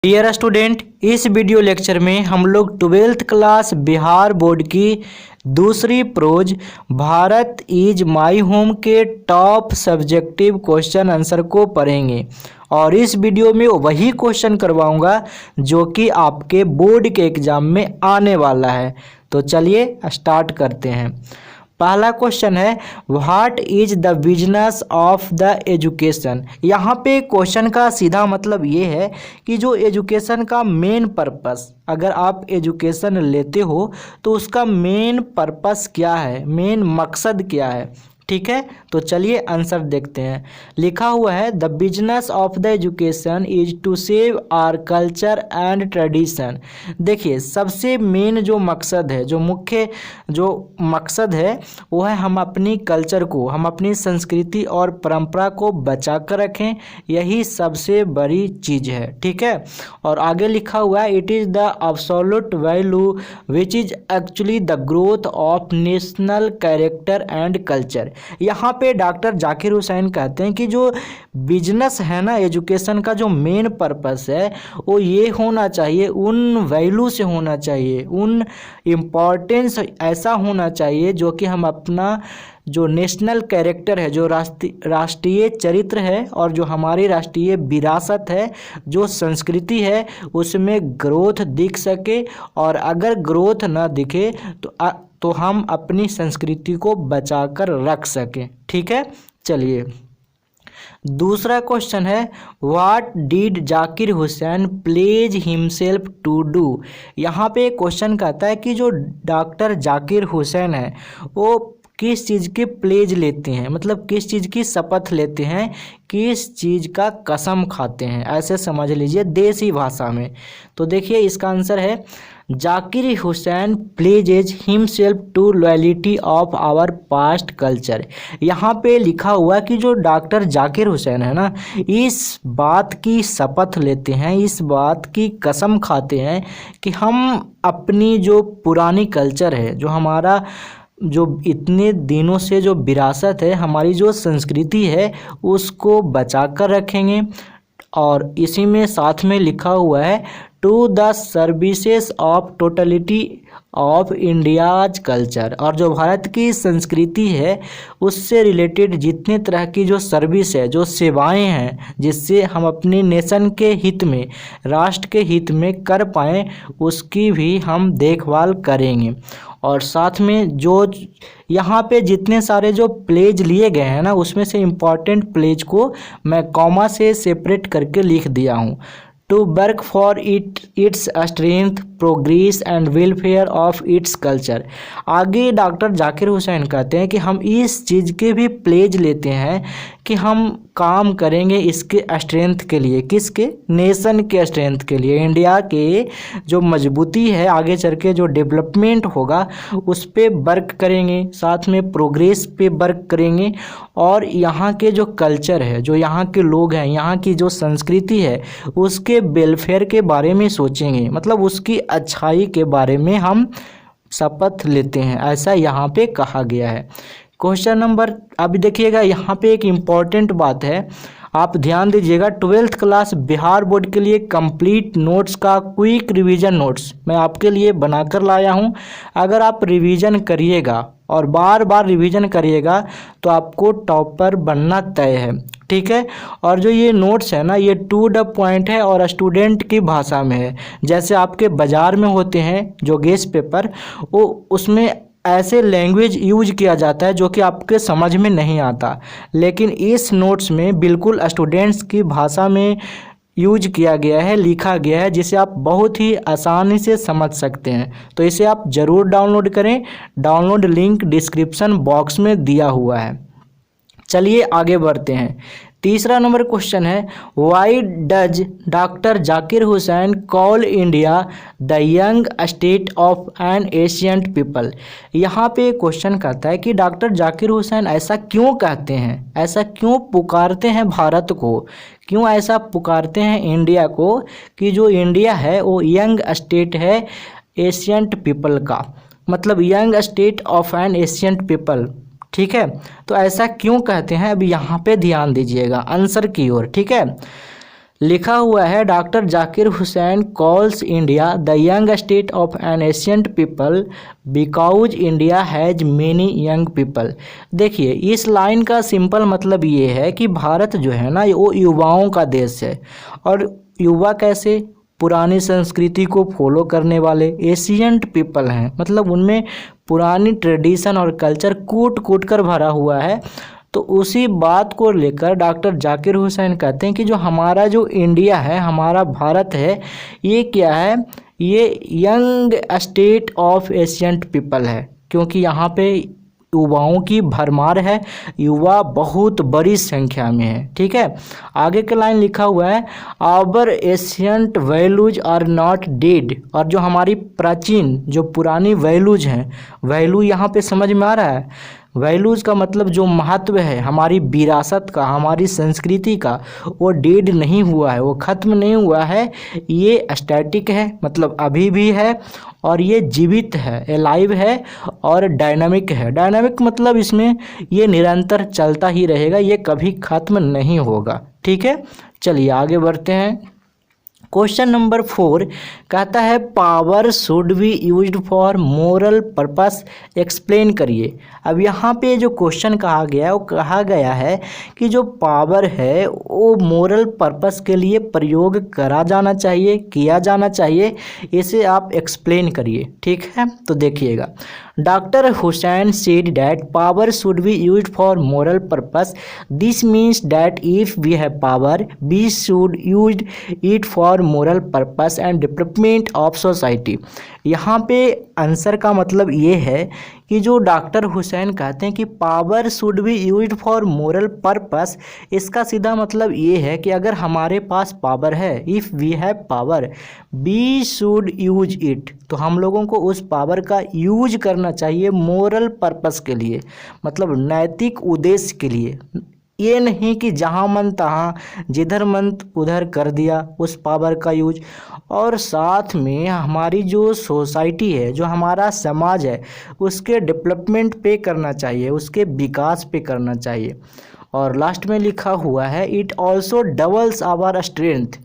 Dear student, इस video lecture में हम लोग 12th क्लास बिहार बोर्ड की दूसरी prose Bharat is my home के टॉप सब्जेक्टिव क्वेश्चन आंसर को पढ़ेंगे। और इस वीडियो में वही क्वेश्चन करवाऊंगा जो कि आपके बोर्ड के एग्जाम में आने वाला है। तो चलिए स्टार्ट करते हैं। पहला क्वेश्चन है, what is the business of the education. यहाँ पे क्वेश्चन का सीधा मतलब ये है कि जो एजुकेशन का मेन पर्पस, अगर आप एजुकेशन लेते हो तो उसका मेन पर्पस क्या है, मेन मकसद क्या है। ठीक है, तो चलिए आंसर देखते हैं। लिखा हुआ है, the business of the education is to save our culture and tradition. देखिए, सबसे मेन जो मकसद है, जो मुख्य जो मकसद है वो है हम अपनी कल्चर को, हम अपनी संस्कृति और परंपरा को बचा कर रखें। यही सबसे बड़ी चीज़ है। ठीक है, और आगे लिखा हुआ है, it is the absolute value which is actually the growth of national character and culture. यहाँ पे डॉक्टर जाकिर हुसैन कहते हैं कि जो बिजनेस है ना, एजुकेशन का जो मेन पर्पस है वो ये होना चाहिए, उन वैल्यू से होना चाहिए, उन इम्पोर्टेंस ऐसा होना चाहिए जो कि हम अपना जो नेशनल कैरेक्टर है, जो राष्ट्रीय चरित्र है और जो हमारी राष्ट्रीय विरासत है, जो संस्कृति है, उसमें ग्रोथ दिख सके। और अगर ग्रोथ ना दिखे तो हम अपनी संस्कृति को बचाकर रख सकें। ठीक है, चलिए दूसरा क्वेश्चन है, what did Zakir Hussain pledge himself to do. यहाँ पे क्वेश्चन कहता है कि जो डॉक्टर जाकिर हुसैन है वो किस चीज़ के प्लेज लेते हैं, मतलब किस चीज़ की शपथ लेते हैं, किस चीज़ का कसम खाते हैं, ऐसे समझ लीजिए देसी भाषा में। तो देखिए इसका आंसर है, Zakir Hussain pledges himself to loyalty of our past culture. यहाँ पे लिखा हुआ कि जो डॉक्टर जाकिर हुसैन है ना, इस बात की शपथ लेते हैं, इस बात की कसम खाते हैं कि हम अपनी जो पुरानी कल्चर है, जो हमारा जो इतने दिनों से जो विरासत है, हमारी जो संस्कृति है, उसको बचा कर रखेंगे। और इसी में साथ में लिखा हुआ है, to the services of totality of India's culture. और जो भारत की संस्कृति है उससे रिलेटेड जितने तरह की जो सर्विस है, जो सेवाएं हैं, जिससे हम अपने नेशन के हित में, राष्ट्र के हित में कर पाएँ, उसकी भी हम देखभाल करेंगे। और साथ में जो यहाँ पे जितने सारे जो प्लेज लिए गए हैं ना, उसमें से इम्पॉर्टेंट प्लेज को मैं कॉमा से सेपरेट करके लिख दिया हूँ। To work for its strength, progress and welfare of its culture. आगे डॉक्टर जाकिर हुसैन कहते हैं कि हम इस चीज़ के भी प्लेज लेते हैं कि हम काम करेंगे इसके स्ट्रेंथ के लिए, किसके, नेशन के स्ट्रेंथ के लिए, इंडिया के जो मजबूती है, आगे चल के जो डेवलपमेंट होगा उस पे वर्क करेंगे, साथ में प्रोग्रेस पे वर्क करेंगे। और यहाँ के जो कल्चर है, जो यहाँ के लोग हैं, यहाँ की जो संस्कृति है, उसके वेलफेयर के बारे में सोचेंगे, मतलब उसकी अच्छाई के बारे में हम शपथ लेते हैं, ऐसा यहाँ पे कहा गया है। क्वेश्चन नंबर, अभी देखिएगा यहाँ पे एक इम्पॉर्टेंट बात है, आप ध्यान दीजिएगा। 12th क्लास बिहार बोर्ड के लिए कंप्लीट नोट्स का क्विक रिवीजन नोट्स मैं आपके लिए बनाकर लाया हूँ। अगर आप रिवीजन करिएगा और बार बार रिवीजन करिएगा तो आपको टॉपर बनना तय है। ठीक है, और जो ये नोट्स है ना, ये टू द पॉइंट है और स्टूडेंट की भाषा में है। जैसे आपके बाज़ार में होते हैं जो गेस्ट पेपर, वो उसमें ऐसे लैंग्वेज यूज किया जाता है जो कि आपके समझ में नहीं आता, लेकिन इस नोट्स में बिल्कुल स्टूडेंट्स की भाषा में यूज किया गया है, लिखा गया है, जिसे आप बहुत ही आसानी से समझ सकते हैं। तो इसे आप ज़रूर डाउनलोड करें, डाउनलोड लिंक डिस्क्रिप्शन बॉक्स में दिया हुआ है। चलिए आगे बढ़ते हैं। तीसरा नंबर क्वेश्चन है, why does doctor Zakir Hussain call India the young state of an ancient people. यहाँ पे क्वेश्चन कहता है कि डॉक्टर जाकिर हुसैन ऐसा क्यों कहते हैं, ऐसा क्यों पुकारते हैं भारत को, क्यों ऐसा पुकारते हैं इंडिया को कि जो इंडिया है वो यंग स्टेट है एशियंट पीपल का, मतलब young state of an ancient people. ठीक है, तो ऐसा क्यों कहते हैं, अभी यहाँ पे ध्यान दीजिएगा आंसर की ओर। ठीक है, लिखा हुआ है doctor Zakir Hussain calls India the young state of an ancient people because India has many young people. देखिए इस लाइन का सिंपल मतलब ये है कि भारत जो है ना वो युवाओं का देश है। और युवा कैसे? पुरानी संस्कृति को फॉलो करने वाले एशियंट पीपल हैं, मतलब उनमें पुरानी ट्रेडिशन और कल्चर कूट कूट कर भरा हुआ है। तो उसी बात को लेकर डॉक्टर जाकिर हुसैन कहते हैं कि जो हमारा जो इंडिया है, हमारा भारत है, ये क्या है? ये young state of ancient people है, क्योंकि यहाँ पे युवाओं की भरमार है, युवा बहुत बड़ी संख्या में है। ठीक है, आगे के लाइन लिखा हुआ है our ancient values are not dead. और जो हमारी प्राचीन जो पुरानी वैल्यूज हैं, वैल्यू यहाँ पे समझ में आ रहा है? वैल्यूज़ का मतलब जो महत्व है हमारी विरासत का, हमारी संस्कृति का, वो डेड नहीं हुआ है, वो ख़त्म नहीं हुआ है। ये स्टैटिक है, मतलब अभी भी है, और ये जीवित है, एलाइव है, और डायनामिक है। डायनामिक मतलब इसमें ये निरंतर चलता ही रहेगा, ये कभी ख़त्म नहीं होगा। ठीक है, चलिए आगे बढ़ते हैं। क्वेश्चन नंबर 4 कहता है power should be used for moral purpose, explain करिए। अब यहाँ पे जो क्वेश्चन कहा गया है वो कहा गया है कि जो पावर है वो मोरल पर्पस के लिए प्रयोग करा जाना चाहिए, किया जाना चाहिए, इसे आप एक्सप्लेन करिए। ठीक है, तो देखिएगा doctor Hussain said that power should be used for moral purpose. This means that if we have power we should use it for moral purpose and development of society. यहाँ पे आंसर का मतलब ये है कि जो डॉक्टर हुसैन कहते हैं कि power should be used for moral purpose, इसका सीधा मतलब ये है कि अगर हमारे पास पावर है, if we have power we should use it, तो हम लोगों को उस पावर का यूज करना चाहिए मोरल पर्पस के लिए, मतलब नैतिक उद्देश्य के लिए। ये नहीं कि जहाँ मन तहाँ, जिधर मन उधर कर दिया उस पावर का यूज। और साथ में हमारी जो सोसाइटी है, जो हमारा समाज है, उसके डेवलपमेंट पे करना चाहिए, उसके विकास पे करना चाहिए। और लास्ट में लिखा हुआ है it also doubles our strength.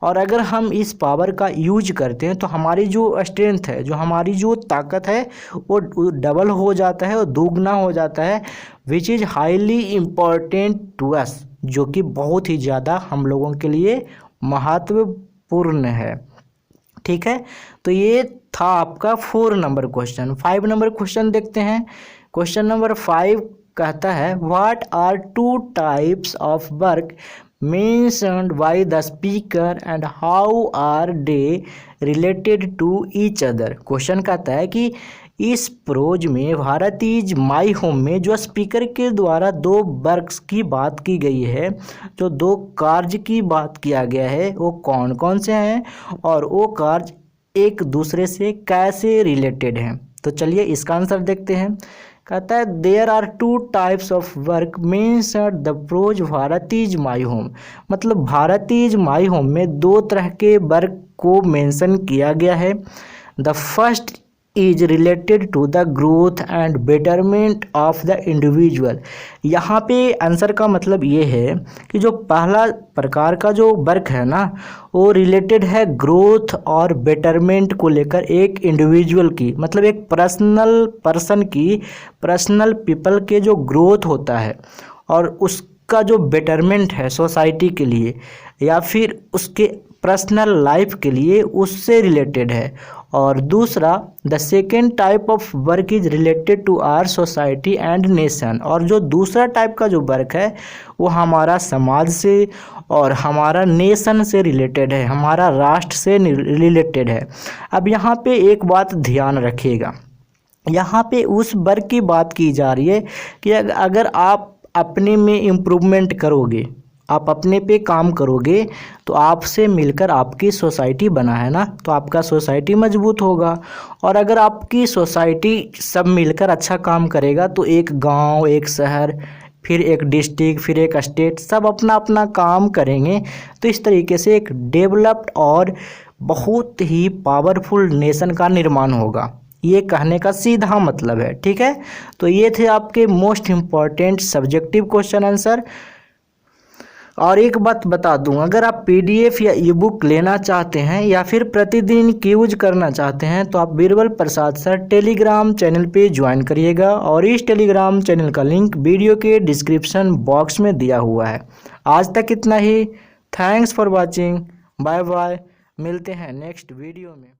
और अगर हम इस पावर का यूज करते हैं तो हमारी जो स्ट्रेंथ है, जो हमारी जो ताकत है, वो डबल हो जाता है और दोगुना हो जाता है, which is highly important to us, जो कि बहुत ही ज़्यादा हम लोगों के लिए महत्वपूर्ण है। ठीक है, तो ये था आपका 4 नंबर क्वेश्चन। 5 नंबर क्वेश्चन देखते हैं। क्वेश्चन नंबर 5 कहता है what are 2 types of work mentioned by the speaker and how are they related to each other। Question कहता है कि इस प्रोज में भारत इज माई होम में जो स्पीकर के द्वारा 2 वर्क्स की बात की गई है, जो 2 कार्य की बात किया गया है, वो कौन कौन से हैं और वो कार्य एक दूसरे से कैसे रिलेटेड हैं। तो चलिए इसका आंसर देखते हैं। कहता है there are 2 types of work means the prose Bharat is my home, मतलब भारत इज माई होम में 2 तरह के वर्क को मेंशन किया गया है। The first is related to the growth and betterment of the individual. यहाँ पे आंसर का मतलब ये है कि जो पहला प्रकार का जो वर्क है ना, वो रिलेटेड है ग्रोथ और बेटरमेंट को लेकर, एक इंडिविजुअल की, मतलब एक पर्सनल पर्सन की, पर्सनल पीपल के जो ग्रोथ होता है और उसका जो बेटरमेंट है सोसाइटी के लिए या फिर उसके पर्सनल लाइफ के लिए, उससे रिलेटेड है। और दूसरा the second type of work is related to our society and nation. और जो दूसरा टाइप का जो वर्क है वो हमारा समाज से और हमारा नेशन से रिलेटेड है, हमारा राष्ट्र से रिलेटेड है। अब यहाँ पे एक बात ध्यान रखिएगा, यहाँ पे उस वर्क की बात की जा रही है कि अगर आप अपने में इम्प्रूवमेंट करोगे, आप अपने पे काम करोगे, तो आपसे मिलकर आपकी सोसाइटी बना है ना, तो आपका सोसाइटी मजबूत होगा। और अगर आपकी सोसाइटी सब मिलकर अच्छा काम करेगा तो एक गांव, एक शहर, फिर एक डिस्ट्रिक्ट, फिर एक स्टेट, सब अपना अपना काम करेंगे, तो इस तरीके से एक डेवलप्ड और बहुत ही पावरफुल नेशन का निर्माण होगा। ये कहने का सीधा मतलब है। ठीक है, तो ये थे आपके most important subjective question answer. और एक बात बता दूं, अगर आप पीडीएफ या ई बुक लेना चाहते हैं या फिर प्रतिदिन की यूज करना चाहते हैं तो आप Birbal Prasad sir Telegram channel पे ज्वाइन करिएगा और इस टेलीग्राम चैनल का लिंक वीडियो के डिस्क्रिप्शन बॉक्स में दिया हुआ है। आज तक इतना ही। Thanks for watching. Bye bye. मिलते हैं नेक्स्ट वीडियो में।